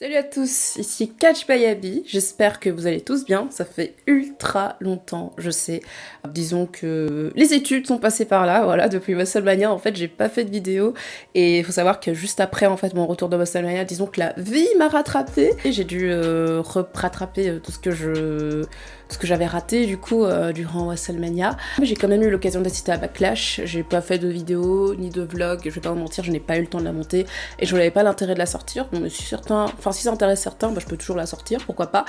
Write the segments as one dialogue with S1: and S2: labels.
S1: Salut à tous, ici Catch by Abby, j'espère que vous allez tous bien, ça fait ultra longtemps, je sais. Disons que les études sont passées par là, voilà, depuis WrestleMania, en fait j'ai pas fait de vidéo, et il faut savoir que juste après en fait mon retour de WrestleMania, disons que la vie m'a rattrapée, et j'ai dû rattraper tout ce que j'avais raté du coup durant WrestleMania. Mais j'ai quand même eu l'occasion d'assister à Backlash, j'ai pas fait de vidéo ni de vlog, je vais pas vous mentir, je n'ai pas eu le temps de la monter, et je n'avais pas l'intérêt de la sortir, donc mais si ça intéresse certains, bah, je peux toujours la sortir, pourquoi pas.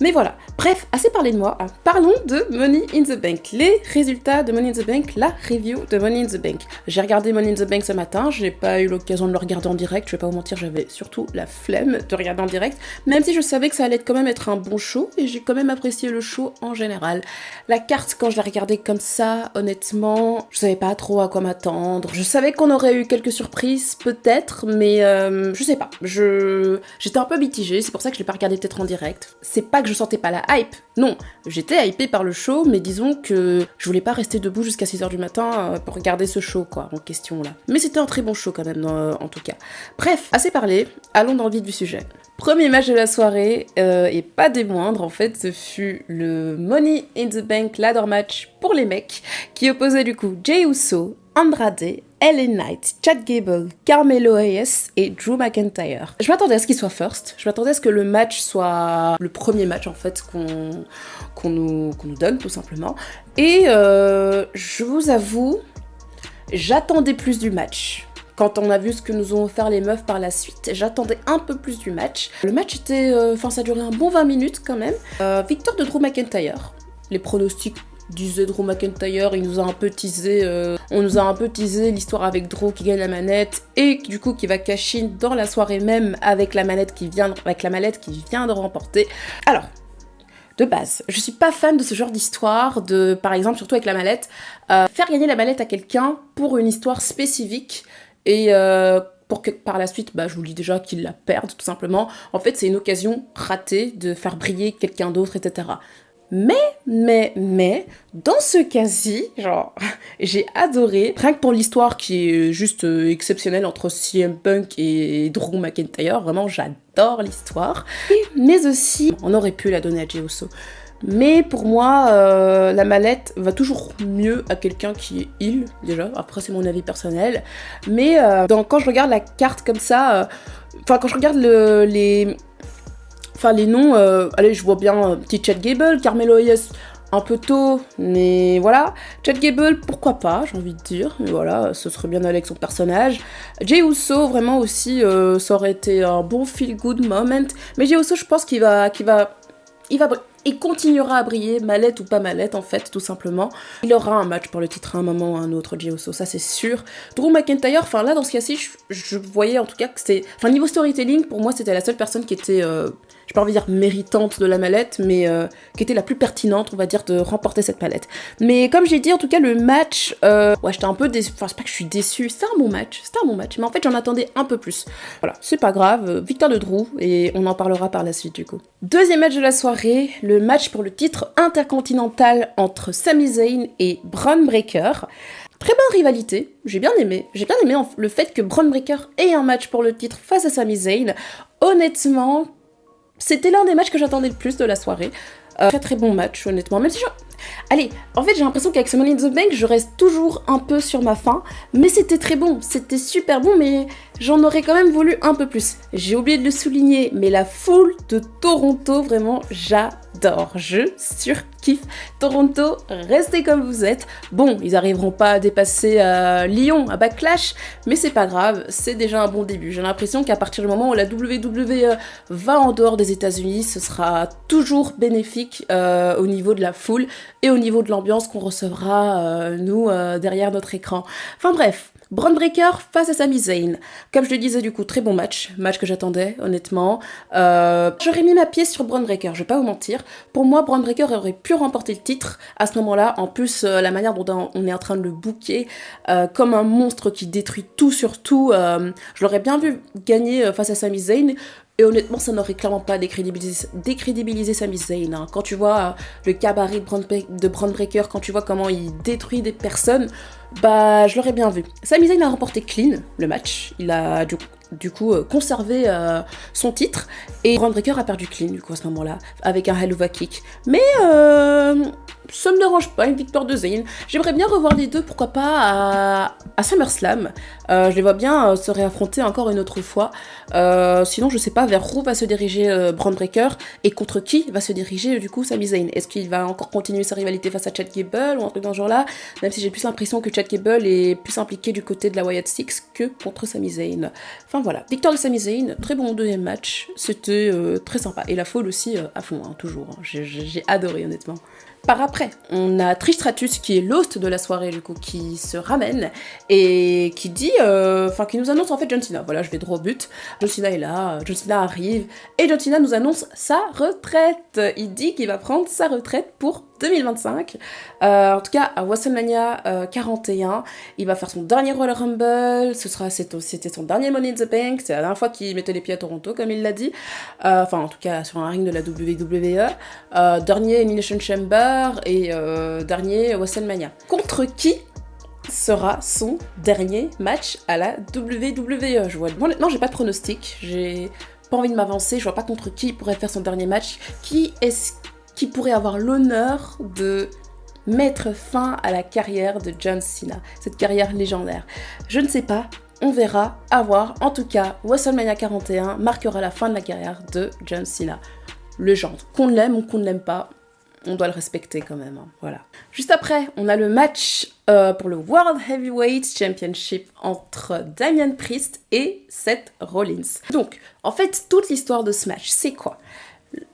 S1: Mais voilà, bref, assez parlé de moi, parlons de Money in the Bank. Les résultats de Money in the Bank, la review de Money in the Bank. J'ai regardé Money in the Bank ce matin, j'ai pas eu l'occasion de le regarder en direct, je vais pas vous mentir, j'avais surtout la flemme de regarder en direct, même si je savais que ça allait quand même être un bon show, et j'ai quand même apprécié le show en général. La carte, quand je l'ai regardée comme ça, honnêtement, je savais pas trop à quoi m'attendre. Je savais qu'on aurait eu quelques surprises, peut-être, mais je sais pas. J'étais un peu mitigée, c'est pour ça que je l'ai pas regardé peut-être en direct. C'est pas que je sentais pas la hype, non, j'étais hypée par le show, mais disons que je voulais pas rester debout jusqu'à 6h du matin pour regarder ce show, quoi, en question là. Mais c'était un très bon show quand même, en tout cas. Bref, assez parlé, allons dans le vif du sujet. Premier match de la soirée, et pas des moindres, en fait, ce fut le Money in the Bank ladder match pour les mecs, qui opposait du coup Jey Uso, Andrade, LA Knight, Chad Gable, Carmelo Hayes et Drew McIntyre. Je m'attendais à ce qu'il soit first, je m'attendais à ce que le match soit le premier match en fait qu'on nous donne tout simplement. Et je vous avoue, j'attendais plus du match. Quand on a vu ce que nous ont offert les meufs par la suite, j'attendais un peu plus du match. Le match était... ça a duré un bon 20 minutes quand même. Victoire de Drew McIntyre. Les pronostics disaient Drew McIntyre, il nous a un peu teasé... on nous a un peu teasé l'histoire avec Drew qui gagne la manette et du coup qui va cash in dans la soirée même avec la mallette qui vient de remporter. Alors... De base, je suis pas fan de ce genre d'histoire, par exemple, surtout avec la mallette, faire gagner la mallette à quelqu'un pour une histoire spécifique et pour que par la suite, je vous dis déjà qu'il la perde tout simplement. En fait, c'est une occasion ratée de faire briller quelqu'un d'autre, etc. Mais, dans ce cas-ci, genre, j'ai adoré, rien que pour l'histoire qui est juste exceptionnelle entre CM Punk et Drew McIntyre, vraiment j'adore l'histoire, mais aussi, on aurait pu la donner à Jey Uso. Mais pour moi, la mallette va toujours mieux à quelqu'un qui est heal, déjà, après c'est mon avis personnel, mais quand je regarde la carte comme ça, quand je regarde les noms, allez, je vois bien petit Chad Gable, Carmelo Hayes, un peu tôt, mais voilà. Chad Gable, pourquoi pas, j'ai envie de dire, mais voilà, ce serait bien allé avec son personnage. Jey Uso, vraiment aussi, ça aurait été un bon feel-good moment, mais Jey Uso, je pense il continuera à briller, mallette ou pas mallette en fait, tout simplement. Il aura un match pour le titre à un moment ou à un autre, Jey Uso, ça c'est sûr. Drew McIntyre, là dans ce cas-ci, je voyais en tout cas que c'était... niveau storytelling, pour moi c'était la seule personne qui était... j'ai pas envie de dire méritante de la mallette, mais qui était la plus pertinente, on va dire, de remporter cette mallette. Mais comme j'ai dit, en tout cas, le match, j'étais un peu déçue, c'est pas que je suis déçue, c'était un bon match, mais en fait, j'en attendais un peu plus. Voilà, c'est pas grave, victoire de Drew, et on en parlera par la suite, du coup. Deuxième match de la soirée, le match pour le titre intercontinental entre Sami Zayn et Bron Breakker. Très bonne rivalité, j'ai bien aimé le fait que Bron Breakker ait un match pour le titre face à Sami Zayn. Honnêtement, c'était l'un des matchs que j'attendais le plus de la soirée. Très très bon match, honnêtement. Même si Allez, en fait j'ai l'impression qu'avec ce Money in the Bank, je reste toujours un peu sur ma faim. Mais c'était très bon, c'était super bon, mais j'en aurais quand même voulu un peu plus. J'ai oublié de le souligner, mais la foule de Toronto, vraiment, j'adore. Je surkiffe Toronto, restez comme vous êtes. Bon, ils arriveront pas à dépasser Lyon, à Backlash, mais c'est pas grave, c'est déjà un bon début. J'ai l'impression qu'à partir du moment où la WWE va en dehors des États-Unis, ce sera toujours bénéfique au niveau de la foule et au niveau de l'ambiance qu'on recevra, nous, derrière notre écran. Enfin bref, Bron Breakker face à Sami Zayn. Comme je le disais, du coup, très bon match que j'attendais, honnêtement. J'aurais mis ma pièce sur Bron Breakker, je vais pas vous mentir. Pour moi, Bron Breakker aurait pu remporter le titre à ce moment-là. En plus, la manière dont on est en train de le booker, comme un monstre qui détruit tout sur tout, je l'aurais bien vu gagner face à Sami Zayn. Et honnêtement, ça n'aurait clairement pas décrédibilisé Sami Zayn. Hein. Quand tu vois le cabaret de Bron Breakker, quand tu vois comment il détruit des personnes, je l'aurais bien vu. Sami Zayn a remporté clean le match. Il a du coup conserver son titre, et Braun Breaker a perdu clean du coup à ce moment-là, avec un Helluva Kick. Mais ça me dérange pas, une victoire de Zayn. J'aimerais bien revoir les deux, pourquoi pas à SummerSlam. Je les vois bien se réaffronter encore une autre fois. Sinon, je sais pas vers où va se diriger Braun Breaker et contre qui va se diriger du coup Sami Zayn. Est-ce qu'il va encore continuer sa rivalité face à Chad Gable ou un truc dans ce genre-là? Même si j'ai plus l'impression que Chad Gable est plus impliqué du côté de la Wyatt Six que contre Sami Zayn. Enfin voilà, victoire de Sami Zayn, très bon deuxième match, c'était très sympa. Et la foule aussi à fond, hein, toujours. Hein. J'ai adoré honnêtement. Par après, on a Trish Stratus qui est l'host de la soirée du coup, qui se ramène et qui dit, qui nous annonce en fait John Cena. Voilà, je vais droit au but. John Cena est là, John Cena arrive et John Cena nous annonce sa retraite. Il dit qu'il va prendre sa retraite pour 2025. En tout cas, à WrestleMania 41, il va faire son dernier Royal Rumble. C'était son dernier Money in the Bank. C'est la dernière fois qu'il mettait les pieds à Toronto, comme il l'a dit. En tout cas, sur un ring de la WWE. Dernier Elimination Chamber et dernier WrestleMania. Contre qui sera son dernier match à la WWE? Non, j'ai pas de pronostic. J'ai pas envie de m'avancer. Je vois pas contre qui il pourrait faire son dernier match. Qui est-ce qui pourrait avoir l'honneur de mettre fin à la carrière de John Cena, cette carrière légendaire? Je ne sais pas, on verra, à voir. En tout cas, WrestleMania 41 marquera la fin de la carrière de John Cena. Légende. Qu'on l'aime ou qu'on ne l'aime pas, on doit le respecter quand même, hein. Voilà. Juste après, on a le match pour le World Heavyweight Championship entre Damian Priest et Seth Rollins. Donc, en fait, toute l'histoire de ce match, c'est quoi?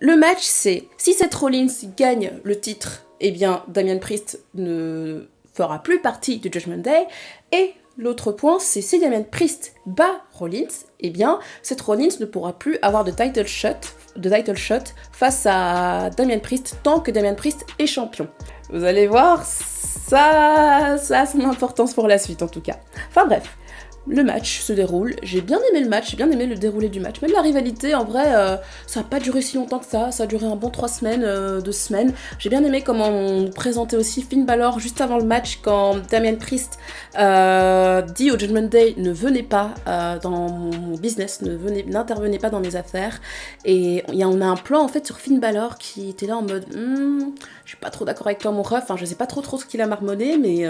S1: Le match, c'est si Seth Rollins gagne le titre, eh bien Damian Priest ne fera plus partie du Judgment Day. Et l'autre point, c'est si Damian Priest bat Rollins, eh bien Seth Rollins ne pourra plus avoir de title shot face à Damian Priest tant que Damian Priest est champion. Vous allez voir, ça a son importance pour la suite en tout cas. Enfin bref. Le match se déroule, j'ai bien aimé le match, j'ai bien aimé le déroulé du match. Même la rivalité, en vrai, ça n'a pas duré si longtemps que ça a duré un bon 3 semaines, 2 semaines. J'ai bien aimé comment on présentait aussi Finn Balor juste avant le match, quand Damian Priest dit au Judgment Day, ne venez pas dans mon business, n'intervenez pas dans mes affaires. Et on a un plan en fait sur Finn Balor qui était là en mode, je suis pas trop d'accord avec toi mon ref, enfin je sais pas trop ce qu'il a marmonné, mais...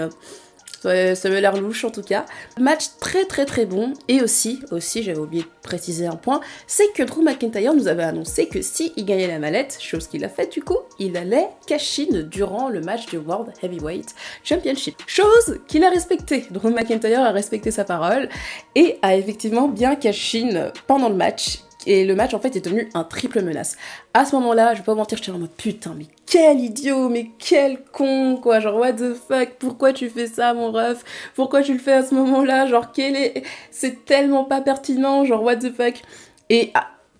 S1: ça avait l'air louche en tout cas. Match très très très bon. Et aussi j'avais oublié de préciser un point, c'est que Drew McIntyre nous avait annoncé que si il gagnait la mallette, chose qu'il a fait du coup, il allait cash in durant le match du World Heavyweight Championship. Chose qu'il a respectée. Drew McIntyre a respecté sa parole et a effectivement bien cash in pendant le match. Et le match en fait est devenu un triple menace. À ce moment-là, je vais pas vous mentir, j'étais en mode putain, mais quel idiot, mais quel con, quoi. Genre, what the fuck, pourquoi tu fais ça, mon ref? Pourquoi tu le fais à ce moment-là? Genre, c'est tellement pas pertinent, genre, what the fuck. Et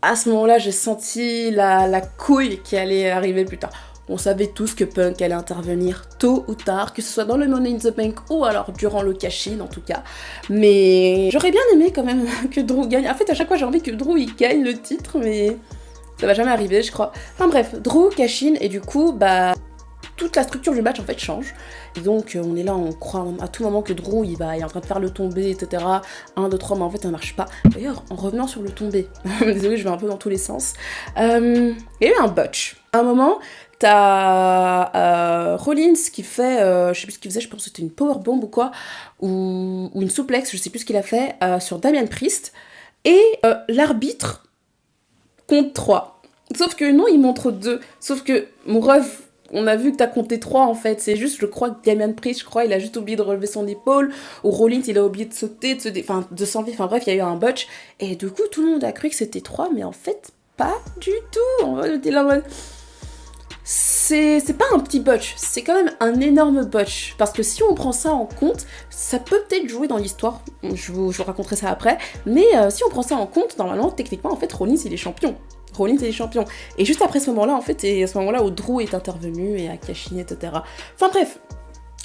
S1: à ce moment-là, j'ai senti la couille qui allait arriver plus tard. On savait tous que Punk allait intervenir tôt ou tard, que ce soit dans le Money in the Bank ou alors durant le cash-in en tout cas. Mais j'aurais bien aimé quand même que Drew gagne. En fait, à chaque fois, j'ai envie que Drew il gagne le titre, mais ça va jamais arriver, je crois. Enfin bref, Drew cash-in et du coup, toute la structure du match en fait change. Et donc on est là, on croit à tout moment que Drew il est en train de faire le tombé, etc. 1, 2, 3, mais en fait ça marche pas. D'ailleurs, en revenant sur le tombé, désolé, je vais un peu dans tous les sens. Il y a eu un botch. À un moment, t'as Rollins qui fait, je sais plus ce qu'il faisait, je pense que c'était une powerbomb ou quoi, ou une souplex, je sais plus ce qu'il a fait, sur Damian Priest. Et l'arbitre compte 3. Sauf que non, il montre 2. Sauf que mon ref, on a vu que t'as compté 3 en fait. C'est juste, je crois que Damian Priest, il a juste oublié de relever son épaule. Ou Rollins, il a oublié de sauter, de s'enlever. Enfin bref, il y a eu un botch. Et du coup, tout le monde a cru que c'était 3, mais en fait, pas du tout. On était là en mode... C'est pas un petit botch, c'est quand même un énorme botch. Parce que si on prend ça en compte, ça peut peut-être jouer dans l'histoire. Je vous raconterai ça après. Mais si on prend ça en compte, normalement, techniquement, en fait, Rollins, il est champion. Et juste après ce moment-là, en fait, c'est à ce moment-là où Drew est intervenu et a cash in, etc. Enfin bref,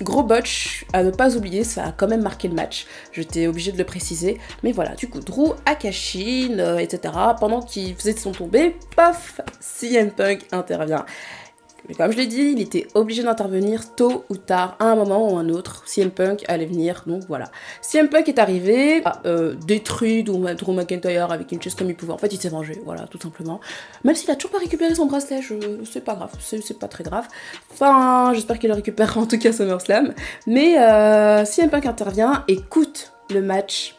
S1: gros botch, à ne pas oublier, ça a quand même marqué le match. J'étais obligée de le préciser. Mais voilà, du coup, Drew a cash in, etc. Pendant qu'il faisait son tombé, paf, CM Punk intervient. Mais comme je l'ai dit, il était obligé d'intervenir tôt ou tard, à un moment ou un autre. CM Punk allait venir, donc voilà. CM Punk est arrivé, a détruit Drew McIntyre avec une chaise comme il pouvait. En fait, il s'est vengé, voilà, tout simplement. Même s'il a toujours pas récupéré son bracelet, c'est pas grave, c'est pas très grave. Enfin, j'espère qu'il le récupérera en tout cas SummerSlam. Mais CM Punk intervient et coûte le match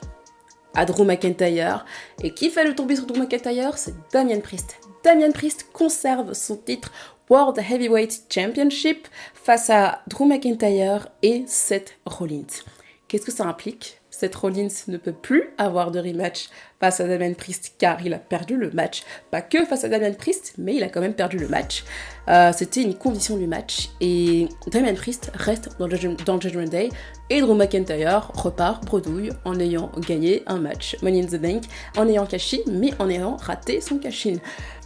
S1: à Drew McIntyre. Et qui fait le tomber sur Drew McIntyre? C'est Damian Priest. Damian Priest conserve son titre World Heavyweight Championship face à Drew McIntyre et Seth Rollins. Qu'est-ce que ça implique? Seth Rollins ne peut plus avoir de rematch face à Damian Priest car il a perdu le match. Pas que face à Damian Priest, mais il a quand même perdu le match. C'était une condition du match et Damian Priest reste dans le Judgment Day et Drew McIntyre repart bredouille en ayant gagné un match Money in the Bank, en ayant cash-in, mais en ayant raté son cash-in.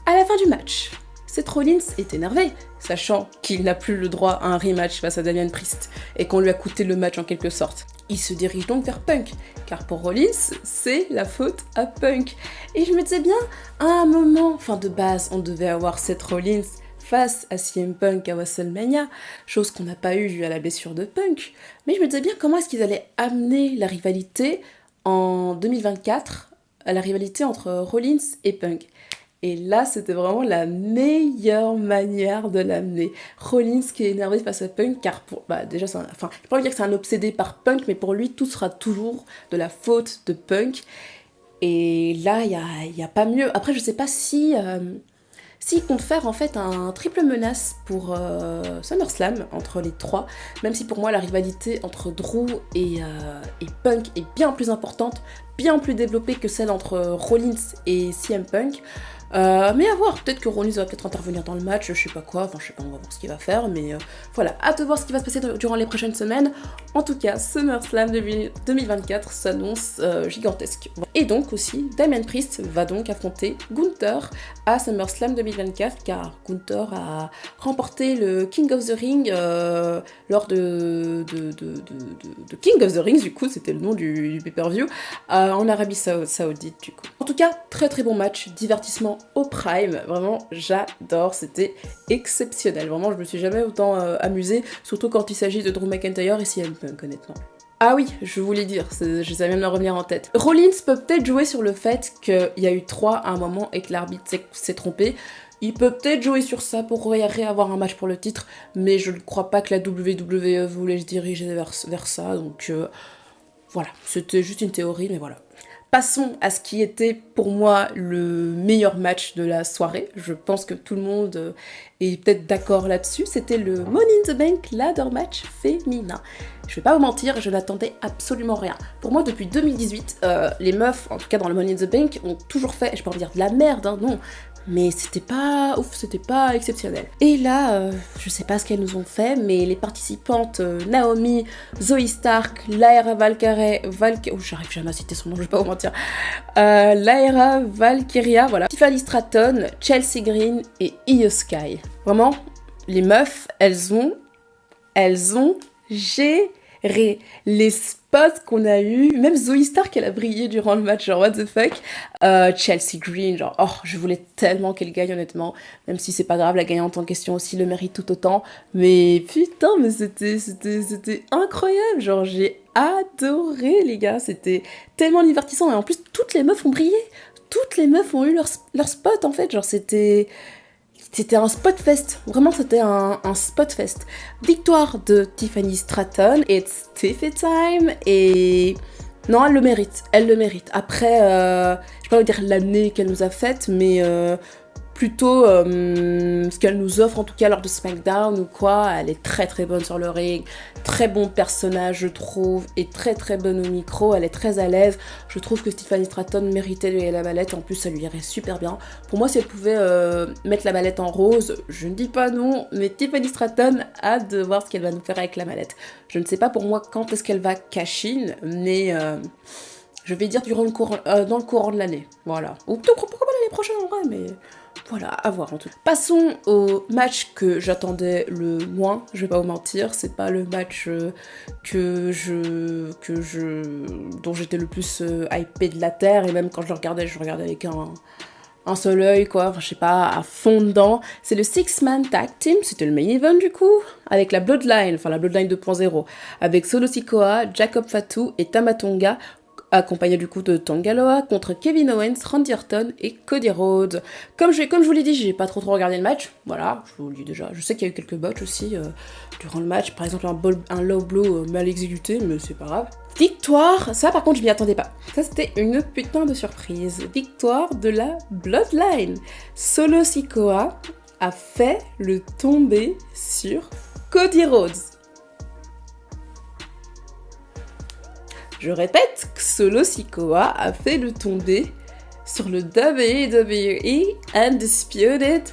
S1: À la fin du match, Seth Rollins est énervé, sachant qu'il n'a plus le droit à un rematch face à Damian Priest et qu'on lui a coûté le match en quelque sorte. Il se dirige donc vers Punk, car pour Rollins, c'est la faute à Punk. Et je me disais bien, à un moment, enfin de base, on devait avoir Seth Rollins face à CM Punk à WrestleMania, chose qu'on n'a pas eue à la blessure de Punk. Mais je me disais bien comment est-ce qu'ils allaient amener la rivalité en 2024, à la rivalité entre Rollins et Punk. Et là, c'était vraiment la meilleure manière de l'amener. Rollins qui est énervé face à Punk, car déjà, je ne peux pas dire que c'est un obsédé par Punk, mais pour lui, tout sera toujours de la faute de Punk. Et là, il y a pas mieux. Après, je sais pas si... s'ils comptent faire en fait un triple menace pour SummerSlam entre les trois, même si pour moi la rivalité entre Drew et Punk est bien plus importante, bien plus développée que celle entre Rollins et CM Punk. Mais à voir, peut-être que Rollins va peut-être intervenir dans le match, je sais pas quoi, enfin je sais pas, on va voir ce qu'il va faire, mais voilà, hâte de voir ce qui va se passer durant les prochaines semaines. En tout cas, SummerSlam 2024 s'annonce gigantesque. Et donc aussi, Damian Priest va donc affronter Gunther à SummerSlam 2024, car Gunther a remporté le King of the Ring lors de King of the Ring, du coup, c'était le nom du pay-per-view, en Arabie Saoudite, du coup. En tout cas, très très bon match, divertissement au prime, vraiment j'adore, c'était exceptionnel, vraiment je me suis jamais autant amusée, surtout quand il s'agit de Drew McIntyre et CM Punk honnêtement. Ah oui, je voulais dire, je savais même me revenir en tête. Rollins peut peut-être jouer sur le fait qu'il y a eu 3 à un moment et que l'arbitre s'est trompé. Il peut peut-être jouer sur ça pour réavoir un match pour le titre, mais je ne crois pas que la WWE voulait se diriger vers ça, donc voilà, c'était juste une théorie, mais voilà. Passons à ce qui était pour moi le meilleur match de la soirée. Je pense que tout le monde est peut-être d'accord là-dessus. C'était le Money in the Bank ladder match féminin. Je vais pas vous mentir, je n'attendais absolument rien. Pour moi, depuis 2018, les meufs, en tout cas dans le Money in the Bank, ont toujours fait, je peux pas dire de la merde, hein, non. Mais c'était pas ouf, c'était pas exceptionnel. Et là, je sais pas ce qu'elles nous ont fait, mais les participantes Naomi, Zoe Stark, Lyra Valkyrie, j'arrive jamais à citer son nom, je vais pas vous mentir, Lyra Valkyria, voilà, Tiffany Stratton, Chelsea Green et Io Sky. Vraiment, les meufs, elles ont géré les spots qu'on a eu, même Zoe Stark elle a brillé durant le match, genre what the fuck. Chelsea Green, genre oh je voulais tellement qu'elle gagne honnêtement, même si c'est pas grave, la gagnante en question aussi le mérite tout autant, mais putain mais c'était incroyable, genre j'ai adoré les gars, c'était tellement divertissant et en plus toutes les meufs ont brillé, toutes les meufs ont eu leur spot en fait, genre c'était un spot fest, vraiment c'était un spot fest. Victoire de Tiffany Stratton, it's Tiffy time, et non elle le mérite. Après, je vais pas vous dire l'année qu'elle nous a faite, mais plutôt ce qu'elle nous offre en tout cas lors de SmackDown ou quoi, elle est très très bonne sur le ring, très bon personnage je trouve, et très très bonne au micro, elle est très à l'aise, je trouve que Tiffany Stratton méritait la mallette, en plus ça lui irait super bien. Pour moi si elle pouvait mettre la mallette en rose, je ne dis pas non, mais Tiffany Stratton a hâte de voir ce qu'elle va nous faire avec la mallette. Je ne sais pas pour moi quand est-ce qu'elle va cash in, mais je vais dire dans le courant de l'année, voilà. Ou pourquoi pas l'année prochaine en vrai, mais... Voilà, à voir en tout cas. Passons au match que j'attendais le moins, je vais pas vous mentir, c'est pas le match dont j'étais le plus hypé de la terre, et même quand je le regardais avec un seul œil, quoi, enfin, je sais pas, à fond dedans. C'est le Six-Man Tag Team, c'était le main event du coup, avec la Bloodline, enfin la Bloodline 2.0, avec Solo Sikoa, Jacob Fatu et Tama Tonga, accompagné du coup de Tongaloa, contre Kevin Owens, Randy Orton et Cody Rhodes. Comme je vous l'ai dit, j'ai pas trop regardé le match, voilà, je vous le dis déjà. Je sais qu'il y a eu quelques botches aussi durant le match, par exemple un low blow mal exécuté, mais c'est pas grave. Victoire, ça par contre je m'y attendais pas. Ça c'était une putain de surprise. Victoire de la Bloodline. Solo Sikoa a fait le tomber sur Cody Rhodes. Je répète, Solo Sikoa a fait le tomber sur le WWE Undisputed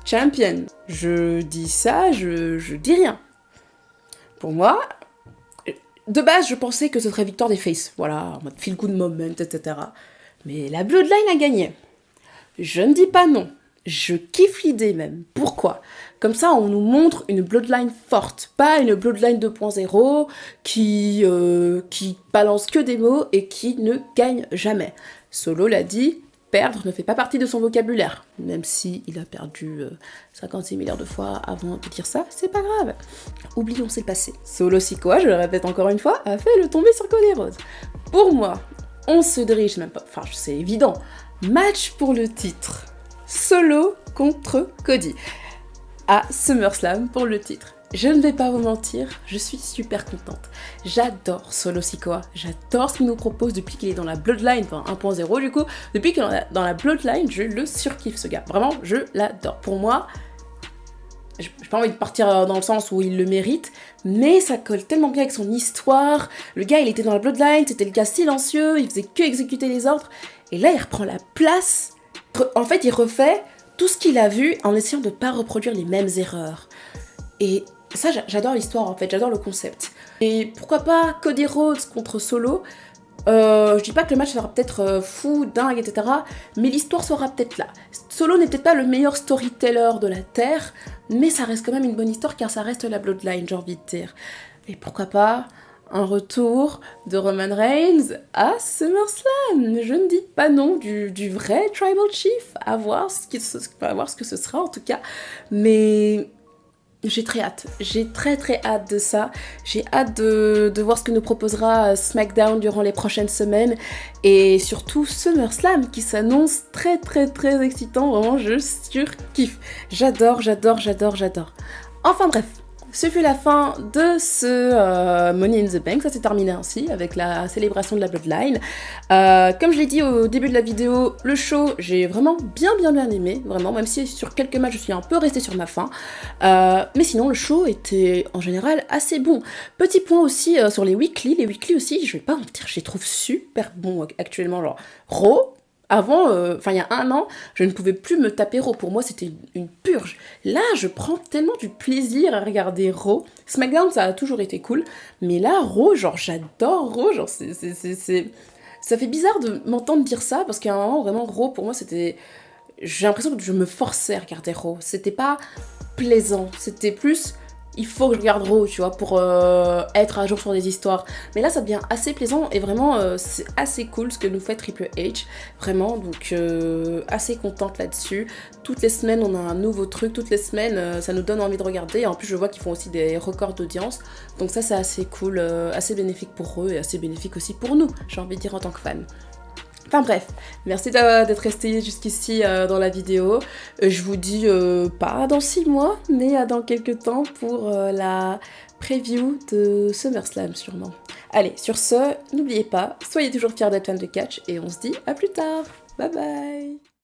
S1: Champion. Je dis ça, je dis rien. Pour moi, de base, je pensais que ce serait victoire des Faces, voilà, en mode feel good moment, etc. Mais la Bloodline a gagné. Je ne dis pas non. Je kiffe l'idée même. Pourquoi? Comme ça, on nous montre une Bloodline forte, pas une Bloodline 2.0 qui balance que des mots et qui ne gagne jamais. Solo l'a dit, perdre ne fait pas partie de son vocabulaire. Même si il a perdu 56 milliards de fois avant de dire ça, c'est pas grave. Oublions, c'est le passé. Solo Sikoa, je le répète encore une fois, a fait le tomber sur Cody Rhodes. Pour moi, on se dirige même pas, enfin c'est évident, match pour le titre. Solo contre Cody. À SummerSlam pour le titre. Je ne vais pas vous mentir, je suis super contente. J'adore Solo Sikoa, j'adore ce qu'il nous propose depuis qu'il est dans la Bloodline, enfin 1.0 du coup. Depuis qu'il est dans la Bloodline, je le surkiffe ce gars. Vraiment, je l'adore. Pour moi, j'ai pas envie de partir dans le sens où il le mérite, mais ça colle tellement bien avec son histoire. Le gars, il était dans la Bloodline, c'était le gars silencieux, il faisait que exécuter les ordres. Et là, il reprend la place. En fait, il refait tout ce qu'il a vu en essayant de ne pas reproduire les mêmes erreurs. Et ça, j'adore l'histoire en fait, j'adore le concept. Et pourquoi pas Cody Rhodes contre Solo. Je dis pas que le match sera peut-être fou, dingue, etc. Mais l'histoire sera peut-être là. Solo n'est peut-être pas le meilleur storyteller de la Terre, mais ça reste quand même une bonne histoire car ça reste la Bloodline, j'ai envie de dire. Et pourquoi pas un retour de Roman Reigns à SummerSlam. Je ne dis pas non du vrai Tribal Chief, à voir ce que ce sera en tout cas. Mais j'ai très hâte, j'ai très hâte de ça. J'ai hâte de voir ce que nous proposera SmackDown durant les prochaines semaines. Et surtout SummerSlam qui s'annonce très excitant. Vraiment, je surkiffe. J'adore. Enfin bref. Ce fut la fin de ce Money in the Bank, ça s'est terminé ainsi avec la célébration de la Bloodline. Comme je l'ai dit au début de la vidéo, le show j'ai vraiment bien aimé, vraiment, même si sur quelques matchs je suis un peu restée sur ma faim. Mais sinon le show était en général assez bon. Petit point aussi sur les weekly aussi, je vais pas mentir, je les trouve super bons actuellement, genre Raw. Avant, il y a un an, je ne pouvais plus me taper Raw. Pour moi, c'était une purge. Là, je prends tellement du plaisir à regarder Raw. SmackDown, ça a toujours été cool. Mais là, Raw, genre, j'adore Raw. Genre, ça fait bizarre de m'entendre dire ça, parce qu'à un moment, vraiment, Raw, pour moi, c'était... J'ai l'impression que je me forçais à regarder Raw. C'était pas plaisant. C'était plus... Il faut que je regarde Raw, tu vois, pour être à jour sur des histoires. Mais là, ça devient assez plaisant et vraiment, c'est assez cool ce que nous fait Triple H. Vraiment, donc assez contente là-dessus. Toutes les semaines, on a un nouveau truc. Toutes les semaines, ça nous donne envie de regarder. Et en plus, je vois qu'ils font aussi des records d'audience. Donc ça, c'est assez cool, assez bénéfique pour eux et assez bénéfique aussi pour nous, j'ai envie de dire en tant que fan. Enfin bref, merci d'être resté jusqu'ici dans la vidéo. Je vous dis pas dans 6 mois, mais dans quelques temps pour la preview de SummerSlam sûrement. Allez, sur ce, n'oubliez pas, soyez toujours fiers d'être fan de catch et on se dit à plus tard. Bye bye.